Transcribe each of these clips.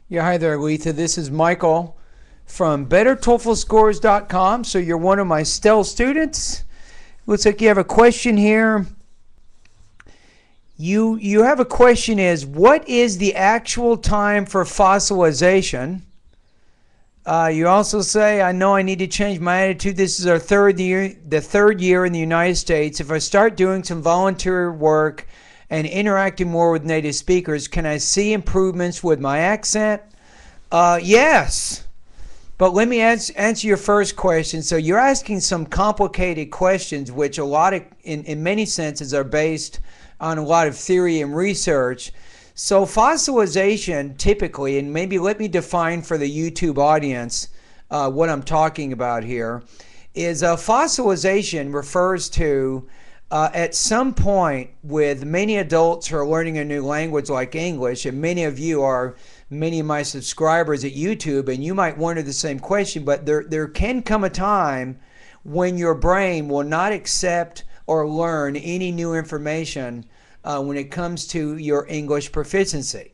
Yeah, hi there, Letha. This is Michael from BetterTOEFLScores.com. So you're one of my STEL students. Looks like you have a question here. You have a question is, what is the actual time for fossilization? You also say, I know I need to change my attitude. This is our the third year in the United States. If I start doing some volunteer work and interacting more with native speakers, can I see improvements with my accent? Yes. But let me answer your first question. So you're asking some complicated questions, which in many senses are based on a lot of theory and research. So fossilization typically, and maybe let me define for the YouTube audience what I'm talking about here, is fossilization refers to at some point with many adults who are learning a new language like English, and many of you are many of my subscribers at YouTube, and you might wonder the same question, but there can come a time when your brain will not accept or learn any new information when it comes to your English proficiency.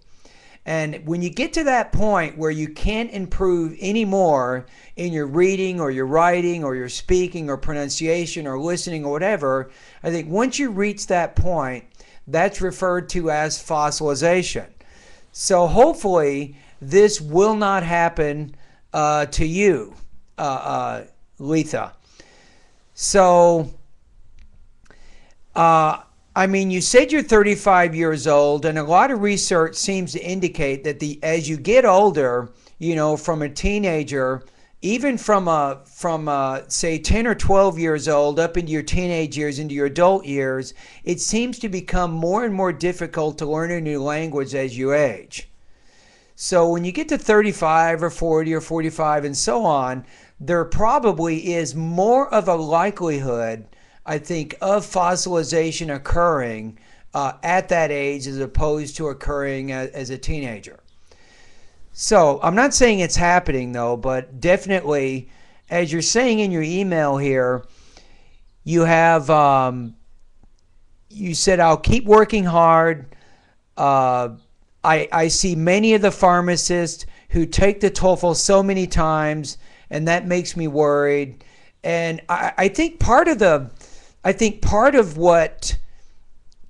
And when you get to that point where you can't improve any more in your reading or your writing or your speaking or pronunciation or listening or whatever, I think once you reach that point, that's referred to as fossilization. So hopefully this will not happen to you, Letha. So, I mean, you said you're 35 years old, and a lot of research seems to indicate that as you get older, you know, from a teenager, even from say 10 or 12 years old up into your teenage years, into your adult years, it seems to become more and more difficult to learn a new language as you age. So when you get to 35 or 40 or 45 and so on, there probably is more of a likelihood, I think, of fossilization occurring at that age as opposed to occurring as a teenager. So I'm not saying it's happening though, but definitely, as you're saying in your email here, you have you said, I'll keep working hard. I see many of the pharmacists who take the TOEFL so many times, and that makes me worried. And I think part of what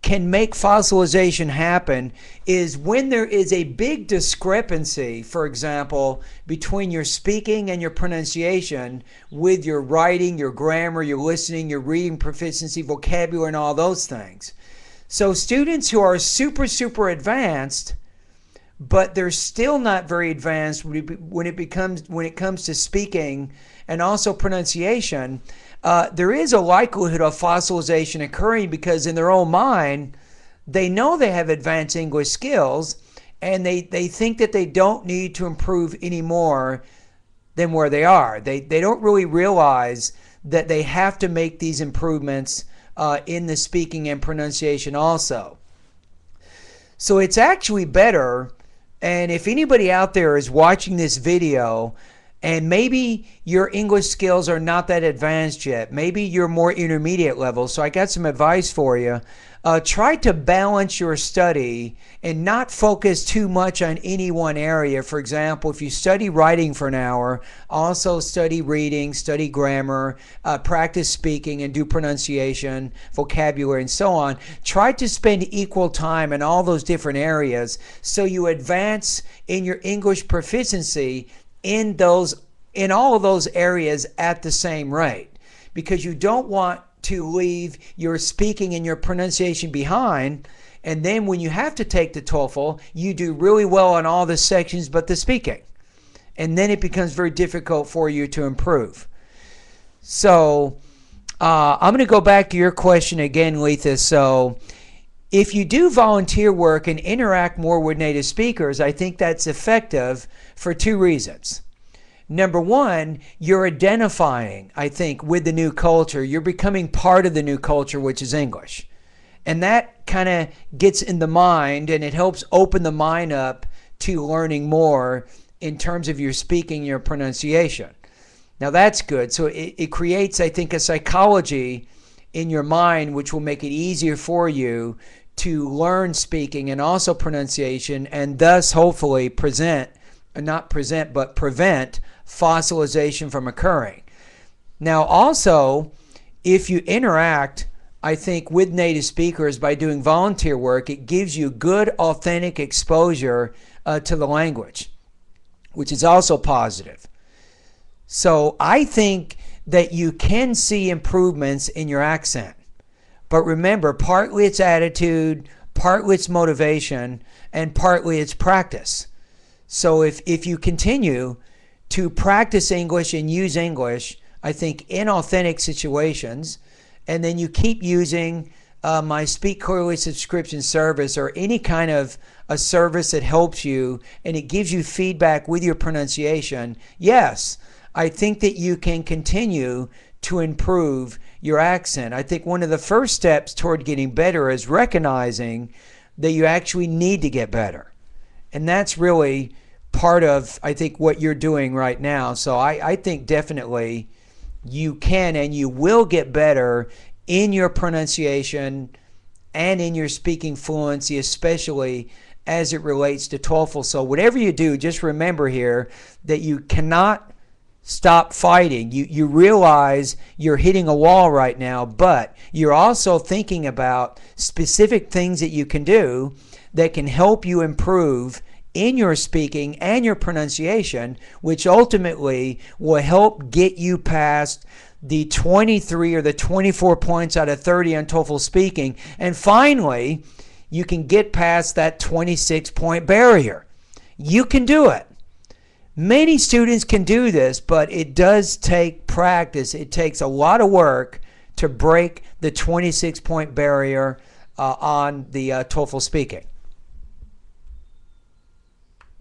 can make fossilization happen is when there is a big discrepancy, for example, between your speaking and your pronunciation with your writing, your grammar, your listening, your reading proficiency, vocabulary, and all those things. So students who are super, super advanced, but they're still not very advanced when it comes to speaking and also pronunciation, there is a likelihood of fossilization occurring because in their own mind, they know they have advanced English skills, and they think that they don't need to improve any more than where they are. They don't really realize that they have to make these improvements in the speaking and pronunciation also. So it's actually better, and if anybody out there is watching this video and maybe your English skills are not that advanced yet, maybe you're more intermediate level, so I got some advice for you. Try to balance your study and not focus too much on any one area. For example, if you study writing for an hour, also study reading, study grammar, practice speaking, and do pronunciation, vocabulary, and so on. Try to spend equal time in all those different areas so you advance in your English proficiency in all of those areas at the same rate, because you don't want to leave your speaking and your pronunciation behind, and then when you have to take the TOEFL, you do really well on all the sections but the speaking, and then it becomes very difficult for you to improve. So I'm going to go back to your question again, Letha. So if you do volunteer work and interact more with native speakers, I think that's effective for two reasons. Number one, you're identifying, I think, with the new culture. You're becoming part of the new culture, which is English. And that kind of gets in the mind, and it helps open the mind up to learning more in terms of your speaking, your pronunciation. Now that's good. So it creates, I think, a psychology in your mind which will make it easier for you to learn speaking and also pronunciation, and thus hopefully present not present, but prevent fossilization from occurring. Now, also, if you interact, I think, with native speakers by doing volunteer work, it gives you good, authentic exposure to the language, which is also positive. So I think that you can see improvements in your accent. But remember, partly it's attitude, partly it's motivation, and partly it's practice. So if you continue to practice English and use English, I think, in authentic situations, and then you keep using my Speak Clearly subscription service or any kind of a service that helps you and it gives you feedback with your pronunciation, yes, I think that you can continue to improve your accent. I think one of the first steps toward getting better is recognizing that you actually need to get better. And that's really part of, I think, what you're doing right now. So I think definitely you can and you will get better in your pronunciation and in your speaking fluency, especially as it relates to TOEFL. So whatever you do, just remember here that you cannot stop fighting. You realize you're hitting a wall right now, but you're also thinking about specific things that you can do that can help you improve in your speaking and your pronunciation, which ultimately will help get you past the 23 or the 24 points out of 30 on TOEFL speaking. And finally, you can get past that 26-point barrier. You can do it. Many students can do this, but it does take practice. It takes a lot of work to break the 26-point barrier on the TOEFL speaking.